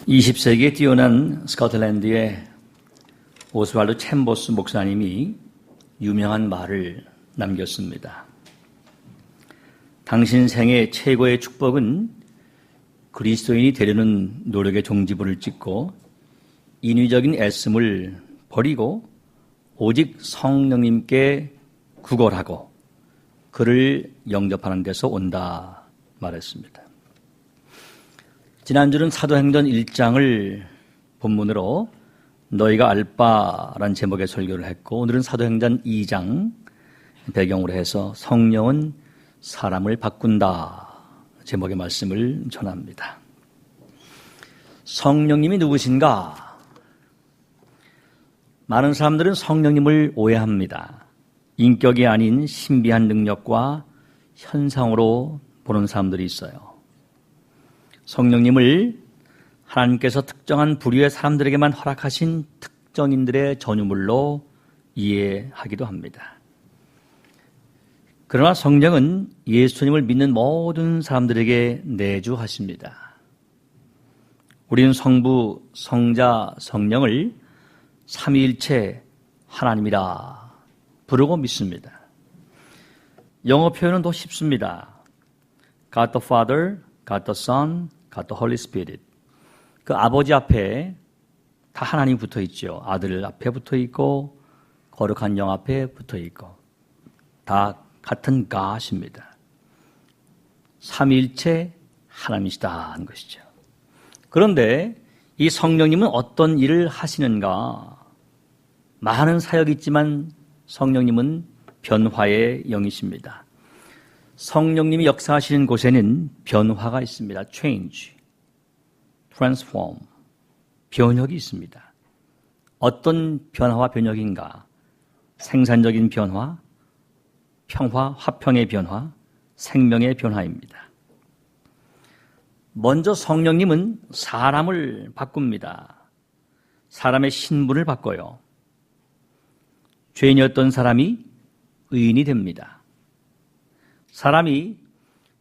20세기에 뛰어난 스코틀랜드의 오스왈드 챔버스 목사님이 유명한 말을 남겼습니다. 당신 생애 최고의 축복은 그리스도인이 되려는 노력의 종지부를 찍고 인위적인 애씀을 버리고 오직 성령님께 구걸하고 그를 영접하는 데서 온다 말했습니다. 지난주는 사도행전 1장을 본문으로 너희가 알 바란 제목의 설교를 했고, 오늘은 사도행전 2장 배경으로 해서 성령은 사람을 바꾼다 제목의 말씀을 전합니다. 성령님이 누구신가? 많은 사람들은 성령님을 오해합니다. 인격이 아닌 신비한 능력과 현상으로 보는 사람들이 있어요. 성령님을 하나님께서 특정한 부류의 사람들에게만 허락하신 특정인들의 전유물로 이해하기도 합니다. 그러나 성령은 예수님을 믿는 모든 사람들에게 내주하십니다. 우리는 성부, 성자, 성령을 삼위일체 하나님이라 부르고 믿습니다. 영어 표현은 더 쉽습니다. God the Father, God the Son, God the Holy Spirit. 그 아버지 앞에 다 하나님이 붙어 있죠. 아들 앞에 붙어 있고 거룩한 영 앞에 붙어 있고 다 같은 God입니다. 삼위일체 하나님이시다 하는 것이죠. 그런데 이 성령님은 어떤 일을 하시는가? 많은 사역이 있지만 성령님은 변화의 영이십니다. 성령님이 역사하시는 곳에는 변화가 있습니다. change, transform, 변혁이 있습니다. 어떤 변화와 변혁인가? 생산적인 변화, 평화, 화평의 변화, 생명의 변화입니다. 먼저 성령님은 사람을 바꿉니다. 사람의 신분을 바꿔요. 죄인이었던 사람이 의인이 됩니다. 사람이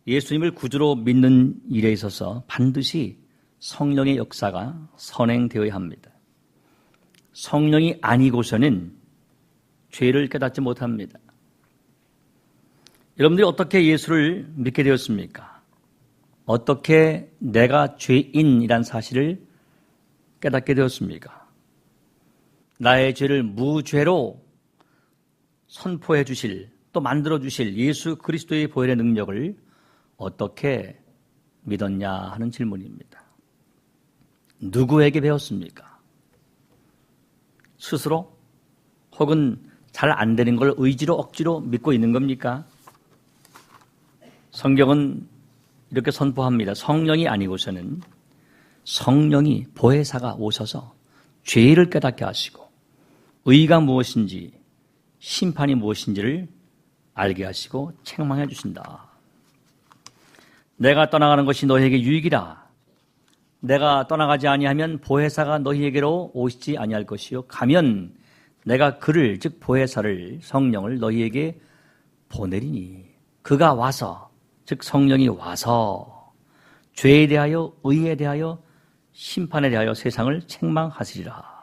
예수님을 구주로 믿는 일에 있어서 반드시 성령의 역사가 선행되어야 합니다. 성령이 아니고서는 죄를 깨닫지 못합니다. 여러분들이 어떻게 예수를 믿게 되었습니까? 어떻게 내가 죄인이란 사실을 깨닫게 되었습니까? 나의 죄를 무죄로 선포해 주실, 또 만들어 주실 예수 그리스도의 보혈의 능력을 어떻게 믿었냐 하는 질문입니다. 누구에게 배웠습니까? 스스로? 혹은 잘 안 되는 걸 의지로 억지로 믿고 있는 겁니까? 성경은 이렇게 선포합니다. 성령이 아니고서는 성령이 보혜사가 오셔서 죄를 깨닫게 하시고 의가 무엇인지 심판이 무엇인지를 알게 하시고 책망해 주신다. 내가 떠나가는 것이 너희에게 유익이라. 내가 떠나가지 아니하면 보혜사가 너희에게로 오시지 아니할 것이요. 가면 내가 그를, 즉 보혜사를, 성령을 너희에게 보내리니 그가 와서, 즉 성령이 와서 죄에 대하여, 의에 대하여, 심판에 대하여 세상을 책망하시리라.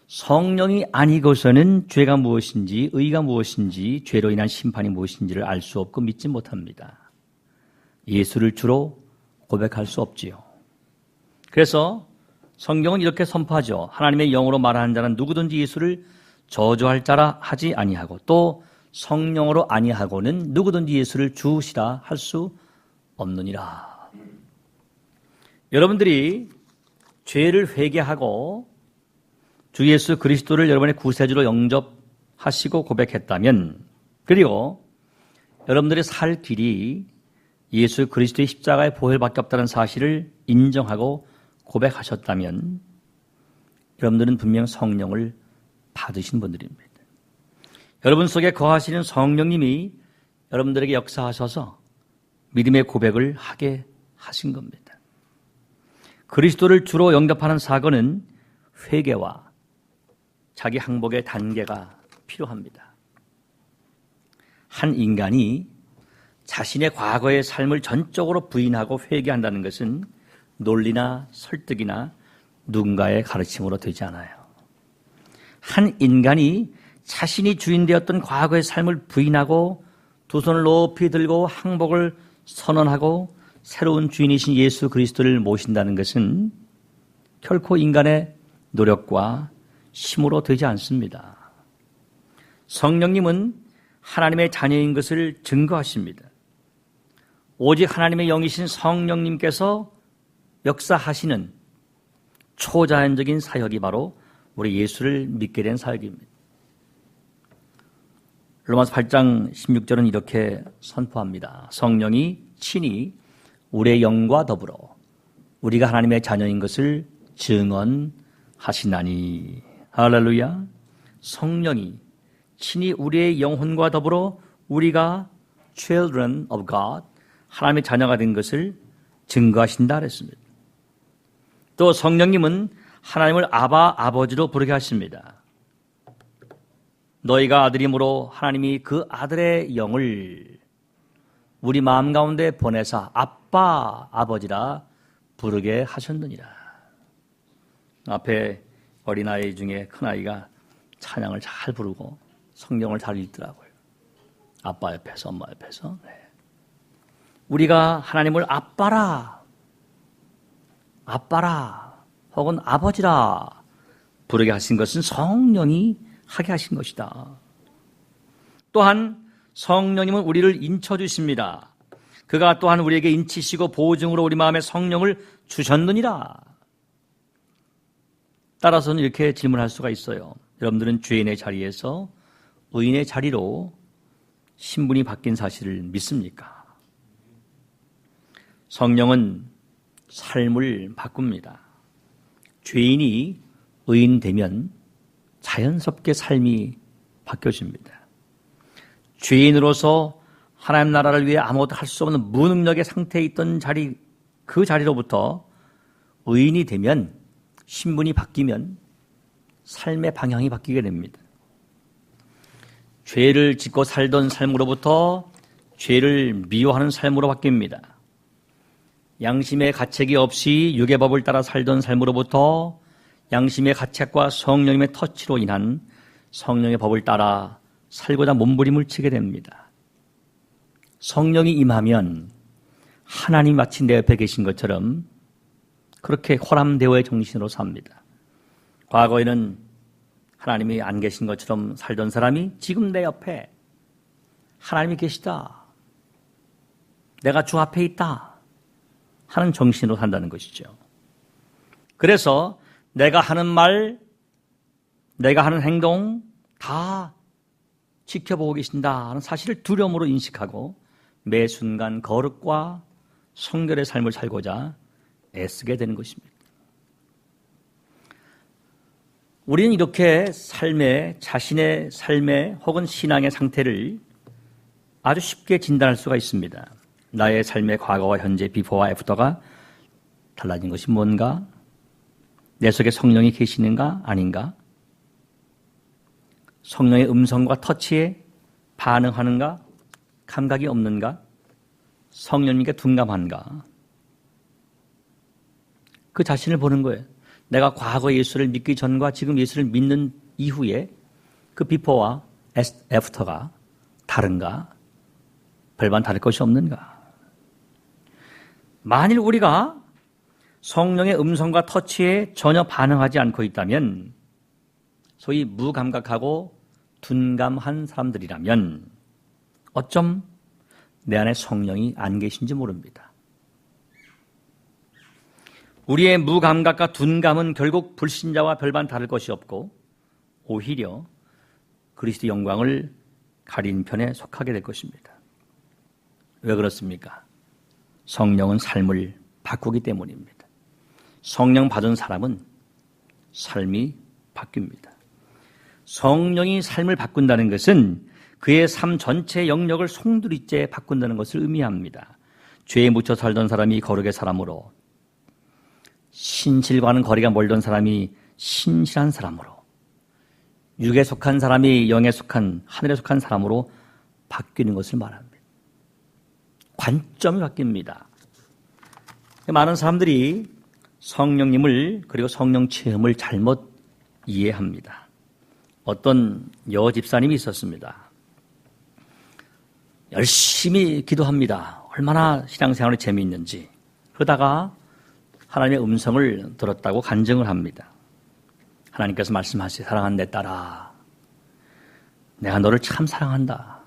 성령이 아니고서는 죄가 무엇인지, 의가 무엇인지, 죄로 인한 심판이 무엇인지를 알 수 없고 믿지 못합니다. 예수를 주로 고백할 수 없지요. 그래서 성경은 이렇게 선포하죠. 하나님의 영으로 말하는 자는 누구든지 예수를 저주할 자라 하지 아니하고, 또 성령으로 아니하고는 누구든지 예수를 주시라 할 수 없느니라. 여러분들이 죄를 회개하고 주 예수 그리스도를 여러분의 구세주로 영접하시고 고백했다면, 그리고 여러분들의 살 길이 예수 그리스도의 십자가의 보혈밖에 없다는 사실을 인정하고 고백하셨다면 여러분들은 분명 성령을 받으신 분들입니다. 여러분 속에 거하시는 성령님이 여러분들에게 역사하셔서 믿음의 고백을 하게 하신 겁니다. 그리스도를 주로 영접하는 사건은 회개와 자기 항복의 단계가 필요합니다. 한 인간이 자신의 과거의 삶을 전적으로 부인하고 회개한다는 것은 논리나 설득이나 누군가의 가르침으로 되지 않아요. 한 인간이 자신이 주인되었던 과거의 삶을 부인하고 두 손을 높이 들고 항복을 선언하고 새로운 주인이신 예수 그리스도를 모신다는 것은 결코 인간의 노력과 힘으로 되지 않습니다. 성령님은 하나님의 자녀인 것을 증거하십니다. 오직 하나님의 영이신 성령님께서 역사하시는 초자연적인 사역이 바로 우리 예수를 믿게 된 사역입니다. 로마서 8장 16절은 이렇게 선포합니다. 성령이 친히 우리의 영과 더불어 우리가 하나님의 자녀인 것을 증언하시나니. 할렐루야. 성령이 친히 우리의 영혼과 더불어 우리가 children of God, 하나님의 자녀가 된 것을 증거하신다 그랬습니다. 또 성령님은 하나님을 아바, 아버지로 부르게 하십니다. 너희가 아들이므로 하나님이 그 아들의 영을 우리 마음 가운데 보내사 아빠, 아버지라 부르게 하셨느니라. 앞에 어린아이 중에 큰아이가 찬양을 잘 부르고 성경을 잘 읽더라고요. 아빠 옆에서, 엄마 옆에서. 네. 우리가 하나님을 아빠라, 아빠라, 혹은 아버지라 부르게 하신 것은 성령이 하게 하신 것이다. 또한 성령님은 우리를 인쳐주십니다. 그가 또한 우리에게 인치시고 보증으로 우리 마음에 성령을 주셨느니라. 따라서는 이렇게 질문할 수가 있어요. 여러분들은 죄인의 자리에서 의인의 자리로 신분이 바뀐 사실을 믿습니까? 성령은 삶을 바꿉니다. 죄인이 의인 되면 자연스럽게 삶이 바뀌어집니다. 죄인으로서 하나님 나라를 위해 아무것도 할 수 없는 무능력의 상태에 있던 자리, 그 자리로부터 의인이 되면, 신분이 바뀌면 삶의 방향이 바뀌게 됩니다. 죄를 짓고 살던 삶으로부터 죄를 미워하는 삶으로 바뀝니다. 양심의 가책이 없이 육의 법을 따라 살던 삶으로부터 양심의 가책과 성령님의 터치로 인한 성령의 법을 따라 살고자 몸부림을 치게 됩니다. 성령이 임하면 하나님 마치 내 옆에 계신 것처럼 그렇게 호람대오의 정신으로 삽니다. 과거에는 하나님이 안 계신 것처럼 살던 사람이 지금 내 옆에 하나님이 계시다, 내가 주 앞에 있다 하는 정신으로 산다는 것이죠. 그래서 내가 하는 말, 내가 하는 행동 다 지켜보고 계신다 하는 사실을 두려움으로 인식하고 매 순간 거룩과 성결의 삶을 살고자 애쓰게 되는 것입니다. 우리는 이렇게 자신의 삶의 혹은 신앙의 상태를 아주 쉽게 진단할 수가 있습니다. 나의 삶의 과거와 현재, 비포와 애프터가 달라진 것이 뭔가? 내 속에 성령이 계시는가? 아닌가? 성령의 음성과 터치에 반응하는가? 감각이 없는가? 성령님께 둔감한가? 그 자신을 보는 거예요. 내가 과거 예수를 믿기 전과 지금 예수를 믿는 이후에 그 비포와 애프터가 다른가? 별반 다를 것이 없는가? 만일 우리가 성령의 음성과 터치에 전혀 반응하지 않고 있다면, 소위 무감각하고 둔감한 사람들이라면 어쩜 내 안에 성령이 안 계신지 모릅니다. 우리의 무감각과 둔감은 결국 불신자와 별반 다를 것이 없고 오히려 그리스도의 영광을 가린 편에 속하게 될 것입니다. 왜 그렇습니까? 성령은 삶을 바꾸기 때문입니다. 성령 받은 사람은 삶이 바뀝니다. 성령이 삶을 바꾼다는 것은 그의 삶 전체의 영역을 송두리째 바꾼다는 것을 의미합니다. 죄에 묻혀 살던 사람이 거룩의 사람으로, 신실과는 거리가 멀던 사람이 신실한 사람으로, 육에 속한 사람이 영에 속한, 하늘에 속한 사람으로 바뀌는 것을 말합니다. 관점이 바뀝니다. 많은 사람들이 성령님을 그리고 성령 체험을 잘못 이해합니다. 어떤 여집사님이 있었습니다. 열심히 기도합니다. 얼마나 신앙생활이 재미있는지. 그러다가 하나님의 음성을 들었다고 간증을 합니다. 하나님께서 말씀하시되 사랑하는 내 딸아, 내가 너를 참 사랑한다.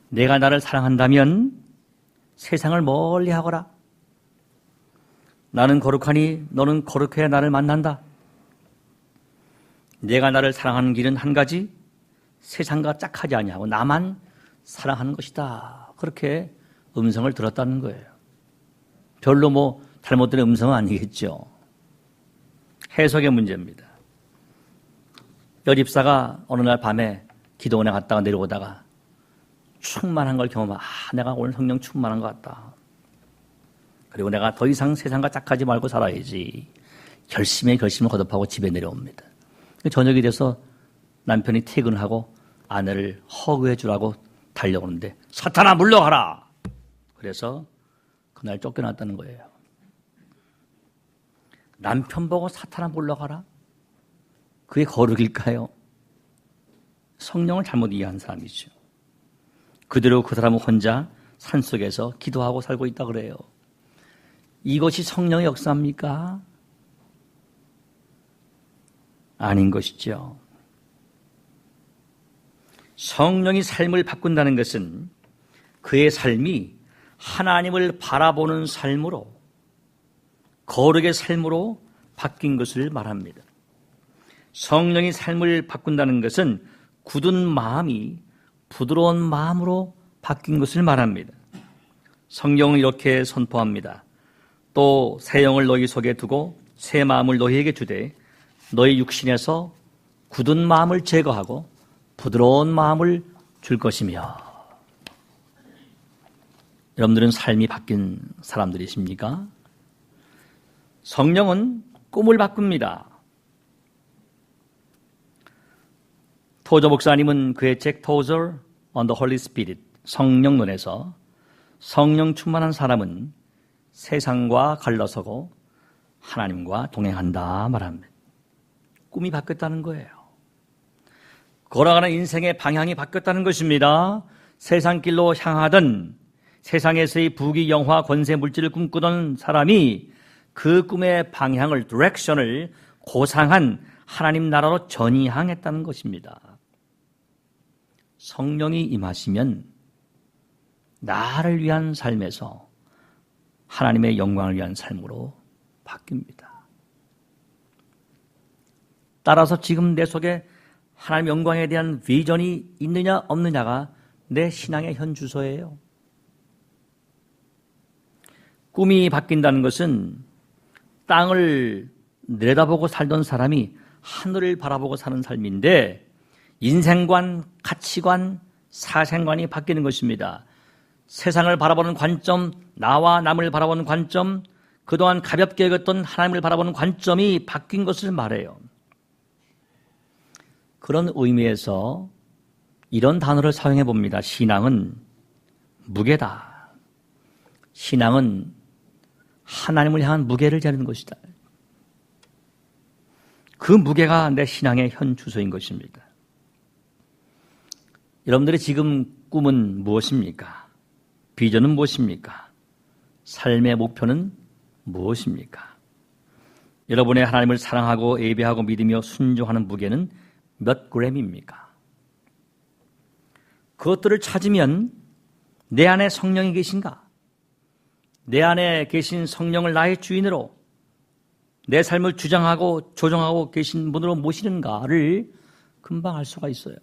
내가 나를 사랑한다면 세상을 멀리하거라. 나는 거룩하니 너는 거룩해야 나를 만난다. 내가 나를 사랑하는 길은 한 가지, 세상과 짝하지 아니하고 나만 사랑하는 것이다. 그렇게 음성을 들었다는 거예요. 별로 잘못된 음성은 아니겠죠. 해석의 문제입니다. 여집사가 어느 날 밤에 기도원에 갔다가 내려오다가 충만한 걸 경험하고 내가 오늘 성령 충만한 것 같다. 그리고 내가 더 이상 세상과 짝하지 말고 살아야지. 결심을 거듭하고 집에 내려옵니다. 저녁이 돼서 남편이 퇴근하고 아내를 허그해 주라고 달려오는데 사탄아 물러가라. 그래서 그날 쫓겨났다는 거예요. 남편 보고 사탄아 물러가라? 그게 거룩일까요? 성령을 잘못 이해한 사람이죠. 그대로 그 사람은 혼자 산속에서 기도하고 살고 있다 그래요. 이것이 성령의 역사입니까? 아닌 것이죠. 성령이 삶을 바꾼다는 것은 그의 삶이 하나님을 바라보는 삶으로, 거룩의 삶으로 바뀐 것을 말합니다. 성령이 삶을 바꾼다는 것은 굳은 마음이 부드러운 마음으로 바뀐 것을 말합니다. 성경은 이렇게 선포합니다. 또 새 영을 너희 속에 두고 새 마음을 너희에게 주되 너희 육신에서 굳은 마음을 제거하고 부드러운 마음을 줄 것이며. 여러분들은 삶이 바뀐 사람들이십니까? 성령은 꿈을 바꿉니다. 토저 목사님은 그의 책 토저 on the Holy Spirit, 성령론에서 성령 충만한 사람은 세상과 갈라서고 하나님과 동행한다 말합니다. 꿈이 바뀌었다는 거예요. 걸어가는 인생의 방향이 바뀌었다는 것입니다. 세상길로 향하던 세상에서의 부귀, 영화, 권세, 물질을 꿈꾸던 사람이 그 꿈의 방향을, 디렉션을 고상한 하나님 나라로 전이향했다는 것입니다. 성령이 임하시면 나를 위한 삶에서 하나님의 영광을 위한 삶으로 바뀝니다. 따라서 지금 내 속에 하나님 영광에 대한 비전이 있느냐 없느냐가 내 신앙의 현 주소예요. 꿈이 바뀐다는 것은 땅을 내려다보고 살던 사람이 하늘을 바라보고 사는 삶인데 인생관, 가치관, 사생관이 바뀌는 것입니다. 세상을 바라보는 관점, 나와 남을 바라보는 관점, 그동안 가볍게 여겼던 하나님을 바라보는 관점이 바뀐 것을 말해요. 그런 의미에서 이런 단어를 사용해 봅니다. 신앙은 무게다. 신앙은 하나님을 향한 무게를 재는 것이다. 그 무게가 내 신앙의 현 주소인 것입니다. 여러분들의 지금 꿈은 무엇입니까? 비전은 무엇입니까? 삶의 목표는 무엇입니까? 여러분의 하나님을 사랑하고 예배하고 믿으며 순종하는 무게는 몇 그램입니까? 그것들을 찾으면 내 안에 성령이 계신가? 내 안에 계신 성령을 나의 주인으로 내 삶을 주장하고 조정하고 계신 분으로 모시는가를 금방 알 수가 있어요.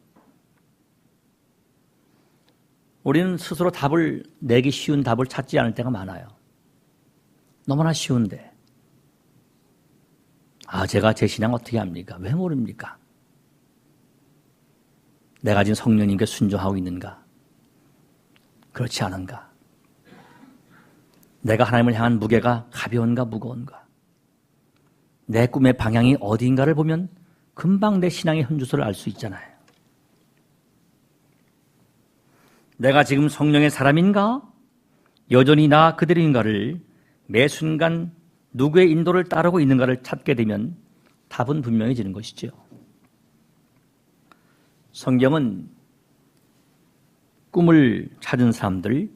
우리는 스스로 답을 내기 쉬운 답을 찾지 않을 때가 많아요. 너무나 쉬운데. 제가 제 신앙 어떻게 합니까? 왜 모릅니까? 내가 지금 성령님께 순종하고 있는가? 그렇지 않은가? 내가 하나님을 향한 무게가 가벼운가 무거운가? 내 꿈의 방향이 어디인가를 보면 금방 내 신앙의 현주소를 알 수 있잖아요. 내가 지금 성령의 사람인가? 여전히 나 그대로인가를 매 순간 누구의 인도를 따르고 있는가를 찾게 되면 답은 분명해지는 것이죠. 성경은 꿈을 찾은 사람들,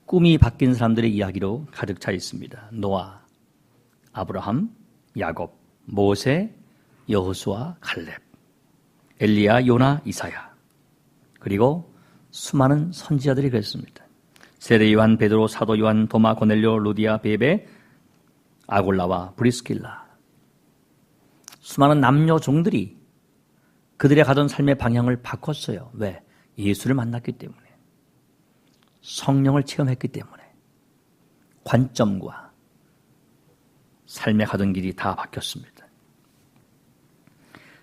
꿈이 바뀐 사람들의 이야기로 가득 차 있습니다. 노아, 아브라함, 야곱, 모세, 여호수아, 갈렙, 엘리야, 요나, 이사야, 그리고 수많은 선지자들이 그랬습니다. 세례 요한, 베드로, 사도 요한, 도마, 고넬료, 루디아, 베베, 아골라와 브리스길라, 수많은 남녀 종들이 그들의 가던 삶의 방향을 바꿨어요. 왜? 예수를 만났기 때문에, 성령을 체험했기 때문에 관점과 삶에 가던 길이 다 바뀌었습니다.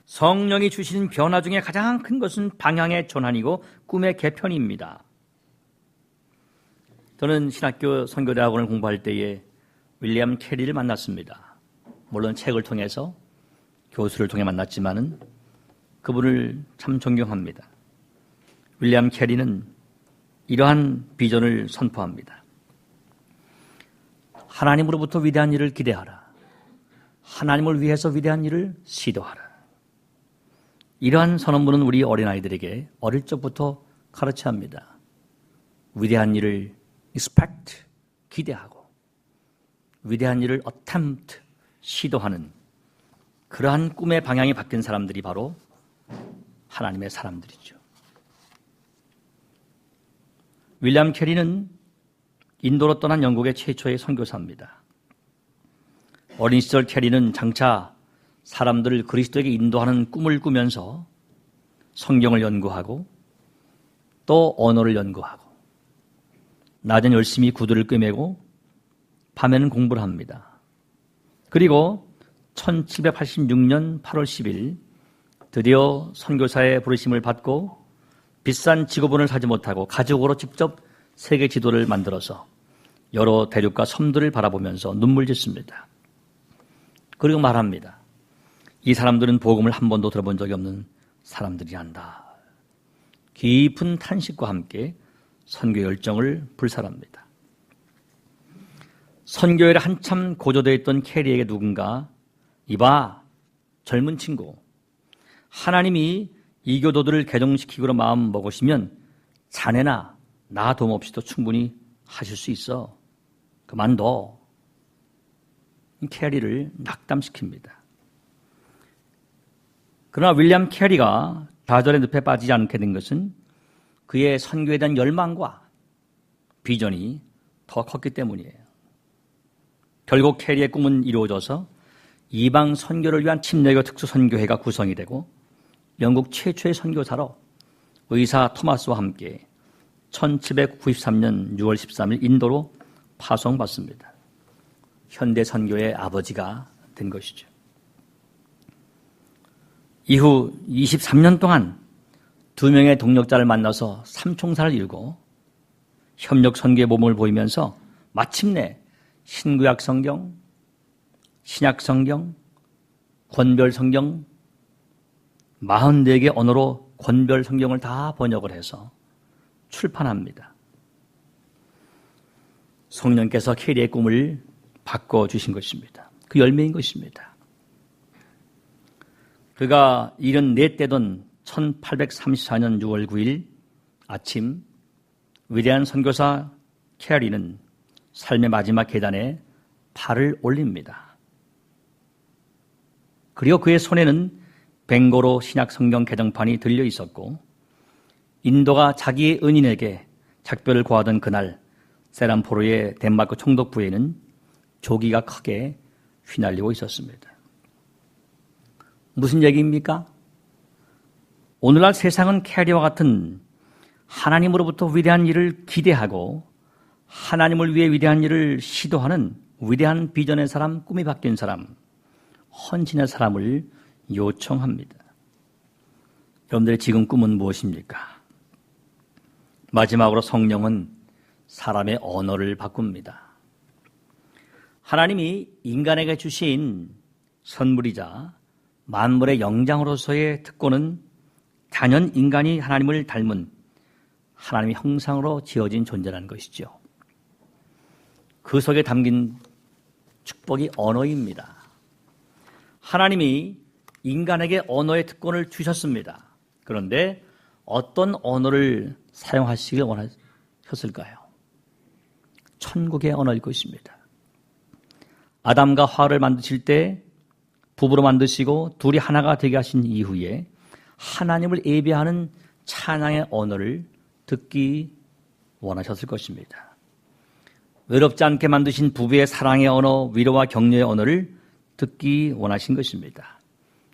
성령이 주시는 변화 중에 가장 큰 것은 방향의 전환이고 꿈의 개편입니다. 저는 신학교 선교대학원을 공부할 때에 윌리엄 캐리를 만났습니다. 물론 책을 통해서, 교수를 통해 만났지만은 그분을 참 존경합니다. 윌리엄 캐리는 이러한 비전을 선포합니다. 하나님으로부터 위대한 일을 기대하라. 하나님을 위해서 위대한 일을 시도하라. 이러한 선언문은 우리 어린아이들에게 어릴 적부터 가르쳐야 합니다. 위대한 일을 expect, 기대하고, 위대한 일을 attempt, 시도하는 그러한 꿈의 방향이 바뀐 사람들이 바로 하나님의 사람들이죠. 윌리엄 캐리는 인도로 떠난 영국의 최초의 선교사입니다. 어린 시절 캐리는 장차 사람들을 그리스도에게 인도하는 꿈을 꾸면서 성경을 연구하고 또 언어를 연구하고 낮엔 열심히 구두를 꿰매고 밤에는 공부를 합니다. 그리고 1786년 8월 10일 드디어 선교사의 부르심을 받고 비싼 지구본을 사지 못하고 가족으로 직접 세계 지도를 만들어서 여러 대륙과 섬들을 바라보면서 눈물 짓습니다. 그리고 말합니다. 이 사람들은 복음을 한 번도 들어본 적이 없는 사람들이란다. 깊은 탄식과 함께 선교 열정을 불살합니다. 선교에 한참 고조되어 있던 캐리에게 누군가, 이봐, 젊은 친구, 하나님이 이교도들을 개종시키기로 마음 먹으시면 자네나 나 도움 없이도 충분히 하실 수 있어. 그만둬. 캐리를 낙담시킵니다. 그러나 윌리엄 캐리가 좌절의 늪에 빠지지 않게 된 것은 그의 선교에 대한 열망과 비전이 더 컸기 때문이에요. 결국 캐리의 꿈은 이루어져서 이방 선교를 위한 침례교 특수선교회가 구성이 되고 영국 최초의 선교사로 의사 토마스와 함께 1793년 6월 13일 인도로 파송받습니다. 현대 선교의 아버지가 된 것이죠. 이후 23년 동안 2명의 동력자를 만나서 삼총사를 이루고 협력 선교의 모범을 보이면서 마침내 신구약 성경, 신약 성경, 권별 성경 44개 언어로 권별 성경을 다 번역을 해서 출판합니다. 성령께서 캐리의 꿈을 바꿔주신 것입니다. 그 열매인 것입니다. 그가 74 되던 1834년 6월 9일 아침 위대한 선교사 캐리는 삶의 마지막 계단에 팔을 올립니다. 그리고 그의 손에는 벵고로 신약 성경 개정판이 들려 있었고 인도가 자기의 은인에게 작별을 고하던 그날 세람포로의 덴마크 총독부에는 조기가 크게 휘날리고 있었습니다. 무슨 얘기입니까? 오늘날 세상은 캐리와 같은 하나님으로부터 위대한 일을 기대하고 하나님을 위해 위대한 일을 시도하는 위대한 비전의 사람, 꿈이 바뀐 사람, 헌신의 사람을 요청합니다. 여러분들의 지금 꿈은 무엇입니까? 마지막으로 성령은 사람의 언어를 바꿉니다. 하나님이 인간에게 주신 선물이자 만물의 영장으로서의 특권은 단연 인간이 하나님을 닮은 하나님의 형상으로 지어진 존재라는 것이죠. 그 속에 담긴 축복이 언어입니다. 하나님이 인간에게 언어의 특권을 주셨습니다. 그런데 어떤 언어를 사용하시길 원하셨을까요? 천국의 언어일 것입니다. 아담과 하와를 만드실 때 부부로 만드시고 둘이 하나가 되게 하신 이후에 하나님을 예배하는 찬양의 언어를 듣기 원하셨을 것입니다. 외롭지 않게 만드신 부부의 사랑의 언어, 위로와 격려의 언어를 듣기 원하신 것입니다.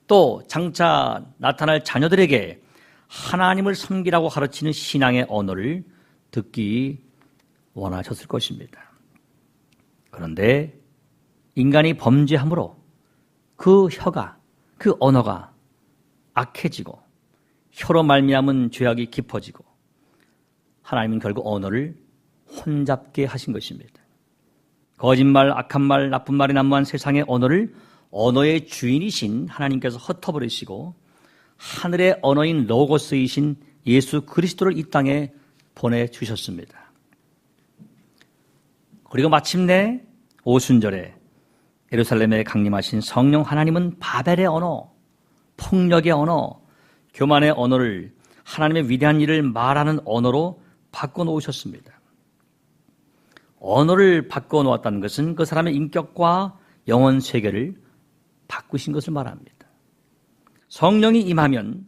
또 장차 나타날 자녀들에게 하나님을 섬기라고 가르치는 신앙의 언어를 듣기 원하셨을 것입니다. 그런데 인간이 범죄함으로 그 혀가, 그 언어가 악해지고 혀로 말미암은 죄악이 깊어지고 하나님은 결국 언어를 혼잡게 하신 것입니다. 거짓말, 악한 말, 나쁜 말이 난무한 세상의 언어를 언어의 주인이신 하나님께서 흩어버리시고 하늘의 언어인 로고스이신 예수 그리스도를 이 땅에 보내주셨습니다. 그리고 마침내 오순절에 예루살렘에 강림하신 성령 하나님은 바벨의 언어, 폭력의 언어, 교만의 언어를 하나님의 위대한 일을 말하는 언어로 바꿔놓으셨습니다. 언어를 바꿔놓았다는 것은 그 사람의 인격과 영혼 세계를 바꾸신 것을 말합니다. 성령이 임하면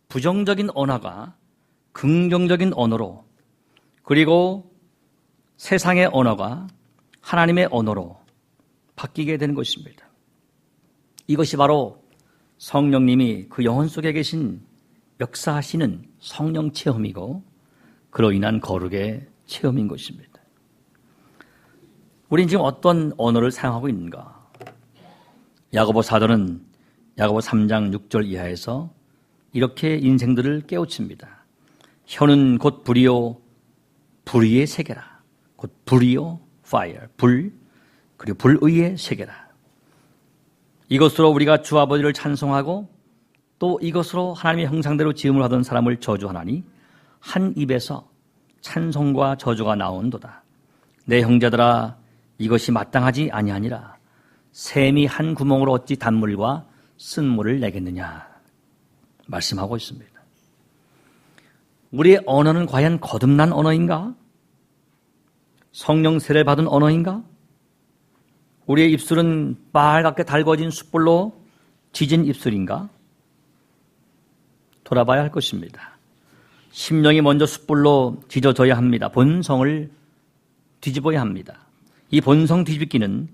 부정적인 언어가 긍정적인 언어로, 그리고 세상의 언어가 하나님의 언어로 바뀌게 되는 것입니다. 이것이 바로 성령님이 그 영혼 속에 계신 역사하시는 성령 체험이고 그로 인한 거룩의 체험인 것입니다. 우리는 지금 어떤 언어를 사용하고 있는가? 야고보 사도는 야고보 3장 6절 이하에서 이렇게 인생들을 깨우칩니다. 혀는 곧 불이요 불의의 세계라. 곧 불이요 fire, 불, 그리고 불의의 세계라. 이것으로 우리가 주 아버지를 찬송하고 또 이것으로 하나님의 형상대로 지음을 하던 사람을 저주하나니 한 입에서 찬송과 저주가 나온도다. 내 형제들아 이것이 마땅하지 아니하니라. 샘이 한 구멍으로 어찌 단물과 쓴물을 내겠느냐 말씀하고 있습니다. 우리의 언어는 과연 거듭난 언어인가? 성령 세례를 받은 언어인가? 우리의 입술은 빨갛게 달궈진 숯불로 지진 입술인가? 돌아봐야 할 것입니다. 심령이 먼저 숯불로 지져져야 합니다. 본성을 뒤집어야 합니다. 이 본성 뒤집기는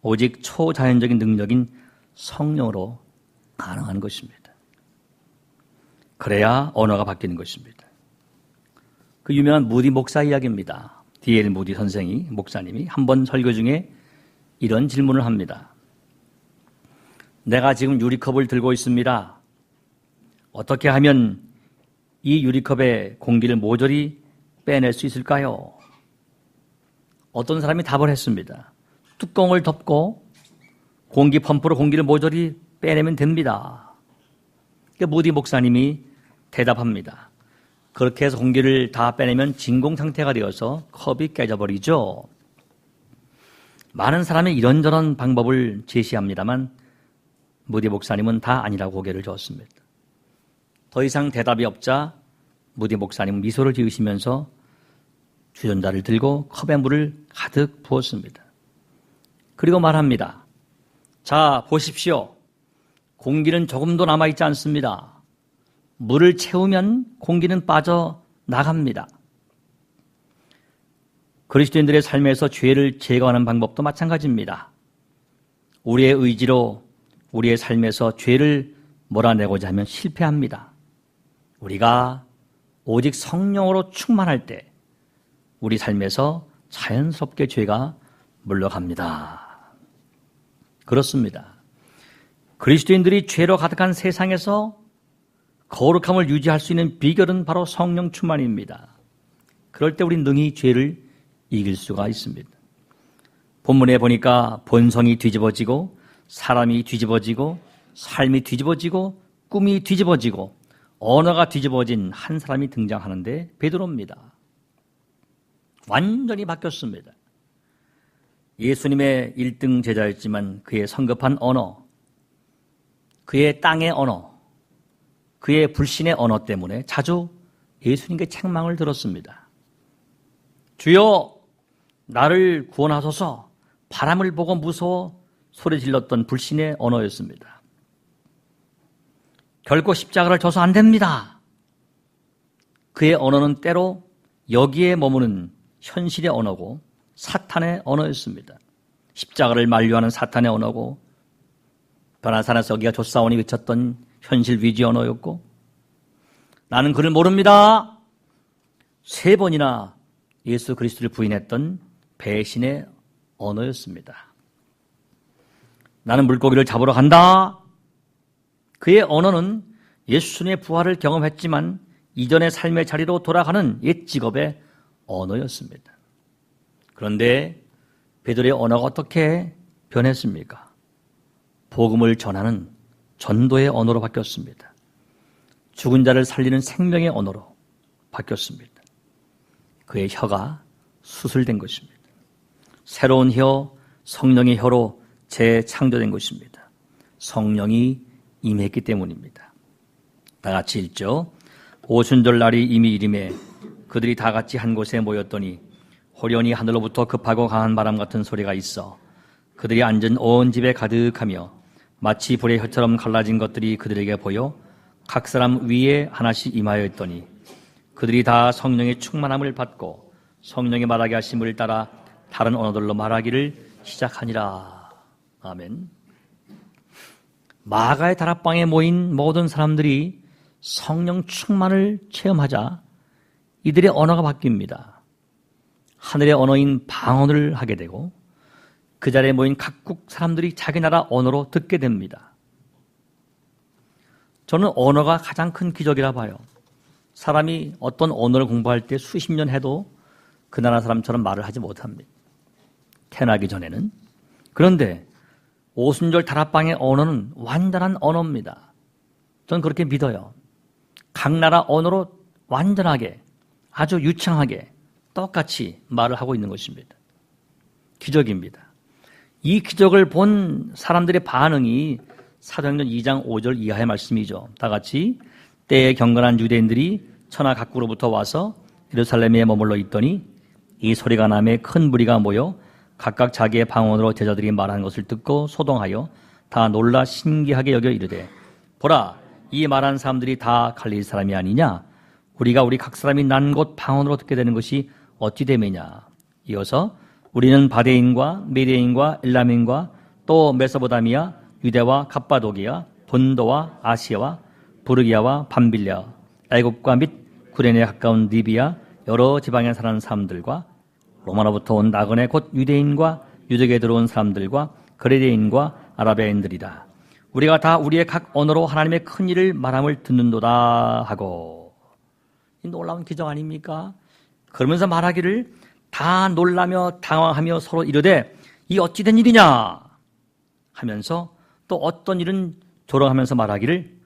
오직 초자연적인 능력인 성령으로 가능한 것입니다. 그래야 언어가 바뀌는 것입니다. 그 유명한 무디 목사 이야기입니다. D.L. 무디 선생이, 목사님이 한 번 설교 중에 이런 질문을 합니다. 내가 지금 유리컵을 들고 있습니다. 어떻게 하면 이 유리컵의 공기를 모조리 빼낼 수 있을까요? 어떤 사람이 답을 했습니다. 뚜껑을 덮고 공기 펌프로 공기를 모조리 빼내면 됩니다. 무디 목사님이 대답합니다. 그렇게 해서 공기를 다 빼내면 진공 상태가 되어서 컵이 깨져버리죠. 많은 사람이 이런저런 방법을 제시합니다만 무디 목사님은 다 아니라고 고개를 저었습니다. 더 이상 대답이 없자 무디 목사님은 미소를 지으시면서 주전자를 들고 컵에 물을 가득 부었습니다. 그리고 말합니다. 자, 보십시오. 공기는 조금도 남아있지 않습니다. 물을 채우면 공기는 빠져나갑니다. 그리스도인들의 삶에서 죄를 제거하는 방법도 마찬가지입니다. 우리의 의지로 우리의 삶에서 죄를 몰아내고자 하면 실패합니다. 우리가 오직 성령으로 충만할 때 우리 삶에서 자연스럽게 죄가 물러갑니다. 그렇습니다. 그리스도인들이 죄로 가득한 세상에서 거룩함을 유지할 수 있는 비결은 바로 성령 충만입니다. 그럴 때 우리는 능히 죄를 이길 수가 있습니다. 본문에 보니까 본성이 뒤집어지고 사람이 뒤집어지고 삶이 뒤집어지고 꿈이 뒤집어지고 언어가 뒤집어진 한 사람이 등장하는데 베드로입니다. 완전히 바뀌었습니다. 예수님의 1등 제자였지만 그의 성급한 언어, 그의 땅의 언어, 그의 불신의 언어 때문에 자주 예수님께 책망을 들었습니다. 주여 나를 구원하소서. 바람을 보고 무서워 소리 질렀던 불신의 언어였습니다. 결코 십자가를 져서 안 됩니다. 그의 언어는 때로 여기에 머무는 현실의 언어고 사탄의 언어였습니다. 십자가를 만류하는 사탄의 언어고 변화산에서 여기가 조사원이 외쳤던 현실 위지 언어였고 나는 그를 모릅니다. 3번이나 예수 그리스도를 부인했던 배신의 언어였습니다. 나는 물고기를 잡으러 간다. 그의 언어는 예수님의 부활을 경험했지만 이전의 삶의 자리로 돌아가는 옛 직업의 언어였습니다. 그런데 베드로의 언어가 어떻게 변했습니까? 복음을 전하는 전도의 언어로 바뀌었습니다. 죽은 자를 살리는 생명의 언어로 바뀌었습니다. 그의 혀가 수술된 것입니다. 새로운 혀, 성령의 혀로 재창조된 것입니다. 성령이 임했기 때문입니다. 다 같이 읽죠. 오순절 날이 이미 이름에 그들이 다 같이 한 곳에 모였더니 호련히 하늘로부터 급하고 강한 바람 같은 소리가 있어 그들이 앉은 온 집에 가득하며 마치 불의 혀처럼 갈라진 것들이 그들에게 보여 각 사람 위에 하나씩 임하여 있더니 그들이 다 성령의 충만함을 받고 성령의 말하게 하심을 따라 다른 언어들로 말하기를 시작하니라. 아멘. 마가의 다락방에 모인 모든 사람들이 성령 충만을 체험하자 이들의 언어가 바뀝니다. 하늘의 언어인 방언을 하게 되고 그 자리에 모인 각국 사람들이 자기 나라 언어로 듣게 됩니다. 저는 언어가 가장 큰 기적이라 봐요. 사람이 어떤 언어를 공부할 때 수십 년 해도 그 나라 사람처럼 말을 하지 못합니다. 태어나기 전에는. 그런데 오순절 다락방의 언어는 완전한 언어입니다. 저는 그렇게 믿어요. 각 나라 언어로 완전하게 아주 유창하게 똑같이 말을 하고 있는 것입니다. 기적입니다. 이 기적을 본 사람들의 반응이 사도행전 2장 5절 이하의 말씀이죠. 다 같이 때에 경건한 유대인들이 천하 각국으로부터 와서 예루살렘에 머물러 있더니 이 소리가 나매 큰 무리가 모여 각각 자기의 방언으로 제자들이 말하는 것을 듣고 소동하여 다 놀라 신기하게 여겨 이르되 보라 이 말한 사람들이 다 갈릴리 사람이 아니냐 우리가 우리 각 사람이 난 곳 방언으로 듣게 되는 것이 어찌 됨이냐. 이어서 우리는 바데인과 메데인과 엘람인과 또 메소포타미아 유대와 갑바도기아 본도와 아시아와 부르기아와 밤빌랴 애굽과 및 구레네에 가까운 리비아 여러 지방에 사는 사람들과 로마로부터 온 나그네 곧 유대인과 유대계에 들어온 사람들과 그레데인과 아라비아인들이다. 우리가 다 우리의 각 언어로 하나님의 큰 일을 말함을 듣는도다 하고. 이 놀라운 기적 아닙니까? 그러면서 말하기를 다 놀라며 당황하며 서로 이르되 이 어찌 된 일이냐 하면서 또 어떤 일은 조롱하면서 말하기를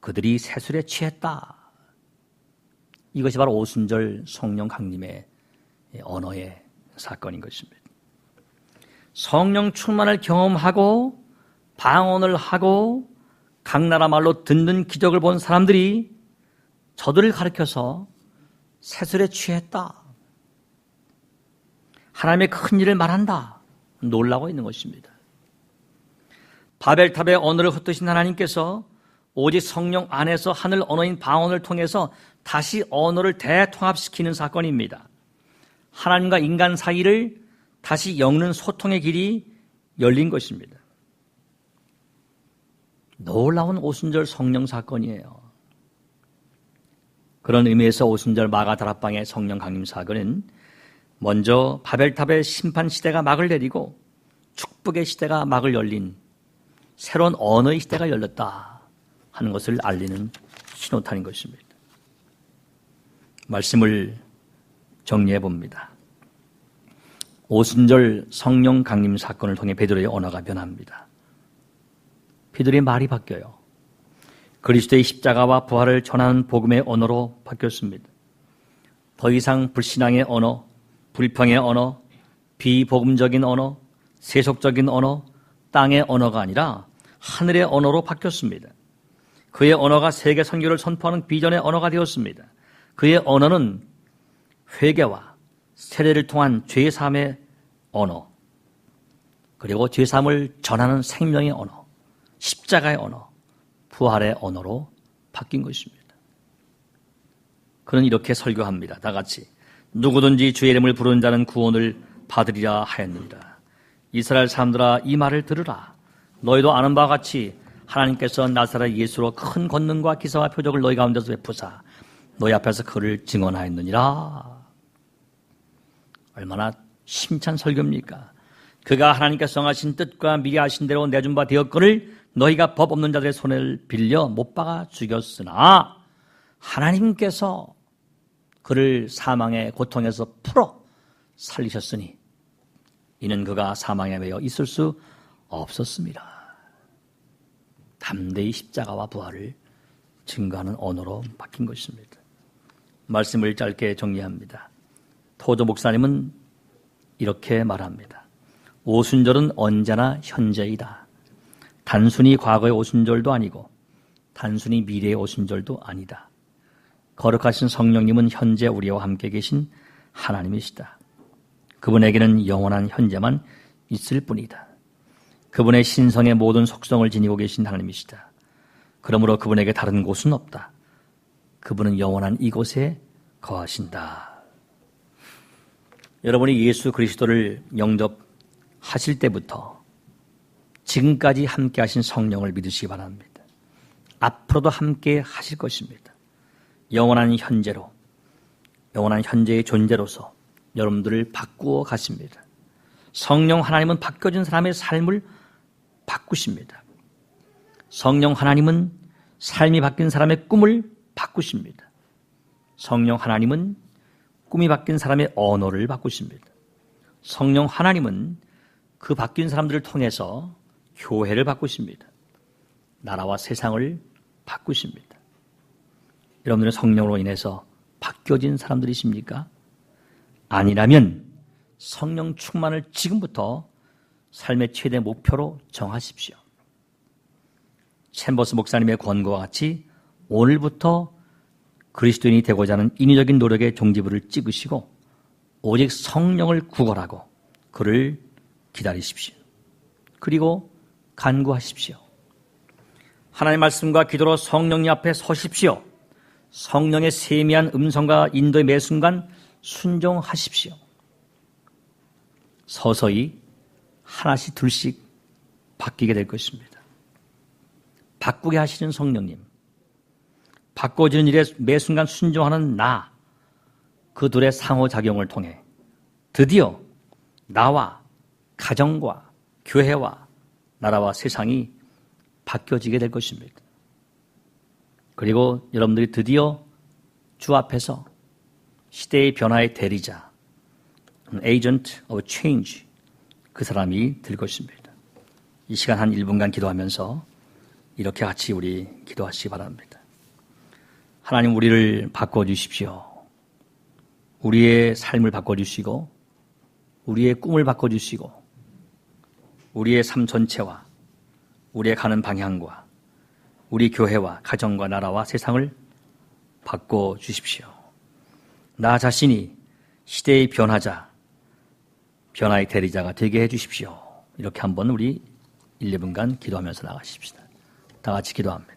그들이 세술에 취했다. 이것이 바로 오순절 성령 강림의 언어의 사건인 것입니다. 성령 충만을 경험하고 방언을 하고 각 나라 말로 듣는 기적을 본 사람들이 저들을 가리켜서 세술에 취했다. 하나님의 큰 일을 말한다. 놀라고 있는 것입니다. 바벨탑의 언어를 흩으신 하나님께서 오직 성령 안에서 하늘 언어인 방언을 통해서 다시 언어를 대통합시키는 사건입니다. 하나님과 인간 사이를 다시 엮는 소통의 길이 열린 것입니다. 놀라운 오순절 성령 사건이에요. 그런 의미에서 오순절 마가 다락방의 성령 강림 사건은 먼저 바벨탑의 심판 시대가 막을 내리고 축복의 시대가 막을 열린 새로운 언어의 시대가 열렸다 하는 것을 알리는 신호탄인 것입니다. 말씀을 정리해 봅니다. 오순절 성령 강림 사건을 통해 베드로의 언어가 변합니다. 베드로의 말이 바뀌어요. 그리스도의 십자가와 부활을 전하는 복음의 언어로 바뀌었습니다. 더 이상 불신앙의 언어, 불평의 언어, 비복음적인 언어, 세속적인 언어, 땅의 언어가 아니라 하늘의 언어로 바뀌었습니다. 그의 언어가 세계 선교를 선포하는 비전의 언어가 되었습니다. 그의 언어는 회개와 세례를 통한 죄사함의 언어, 그리고 죄사함을 전하는 생명의 언어, 십자가의 언어, 부활의 언어로 바뀐 것입니다. 그는 이렇게 설교합니다. 다 같이. 누구든지 주의 이름을 부르는 자는 구원을 받으리라 하였느니라. 이스라엘 사람들아, 이 말을 들으라. 너희도 아는 바와 같이 하나님께서 나사렛 예수로 큰 권능과 기사와 표적을 너희 가운데서 베푸사 너희 앞에서 그를 증언하였느니라. 얼마나 심찬 설교입니까? 그가 하나님께서 정하신 뜻과 미리 아신 대로 내준 바 되었거늘 너희가 법 없는 자들의 손을 빌려 못 박아 죽였으나 하나님께서 그를 사망의 고통에서 풀어 살리셨으니 이는 그가 사망에 매여 있을 수 없었습니다. 담대히 십자가와 부활을 증거하는 언어로 바뀐 것입니다. 말씀을 짧게 정리합니다. 토조 목사님은 이렇게 말합니다. 오순절은 언제나 현재이다. 단순히 과거의 오순절도 아니고 단순히 미래의 오순절도 아니다. 거룩하신 성령님은 현재 우리와 함께 계신 하나님이시다. 그분에게는 영원한 현재만 있을 뿐이다. 그분의 신성의 모든 속성을 지니고 계신 하나님이시다. 그러므로 그분에게 다른 곳은 없다. 그분은 영원한 이곳에 거하신다. 여러분이 예수 그리스도를 영접하실 때부터 지금까지 함께 하신 성령을 믿으시기 바랍니다. 앞으로도 함께 하실 것입니다. 영원한 현재로, 영원한 현재의 존재로서 여러분들을 바꾸어 가십니다. 성령 하나님은 바뀌어진 사람의 삶을 바꾸십니다. 성령 하나님은 삶이 바뀐 사람의 꿈을 바꾸십니다. 성령 하나님은 꿈이 바뀐 사람의 언어를 바꾸십니다. 성령 하나님은 그 바뀐 사람들을 통해서 교회를 바꾸십니다. 나라와 세상을 바꾸십니다. 여러분들은 성령으로 인해서 바뀌어진 사람들이십니까? 아니라면 성령 충만을 지금부터 삶의 최대 목표로 정하십시오. 챔버스 목사님의 권고와 같이 오늘부터 그리스도인이 되고자 하는 인위적인 노력의 종지부를 찍으시고 오직 성령을 구걸하고 그를 기다리십시오. 그리고 간구하십시오. 하나님의 말씀과 기도로 성령님 앞에 서십시오. 성령의 세미한 음성과 인도의 매 순간 순종하십시오. 서서히 하나씩 둘씩 바뀌게 될 것입니다. 바꾸게 하시는 성령님, 바꿔지는 일에 매 순간 순종하는 나, 그 둘의 상호작용을 통해 드디어 나와 가정과 교회와 나라와 세상이 바뀌어지게 될 것입니다. 그리고 여러분들이 드디어 주 앞에서 시대의 변화의 대리자, agent of change, 그 사람이 될 것입니다. 이 시간 한 1분간 기도하면서 이렇게 같이 우리 기도하시기 바랍니다. 하나님, 우리를 바꿔주십시오. 우리의 삶을 바꿔주시고 우리의 꿈을 바꿔주시고 우리의 삶 전체와 우리의 가는 방향과 우리 교회와 가정과 나라와 세상을 바꿔주십시오. 나 자신이 시대의 변화자, 변화의 대리자가 되게 해주십시오. 이렇게 한번 우리 1, 2분간 기도하면서 나가십시다. 다 같이 기도합니다.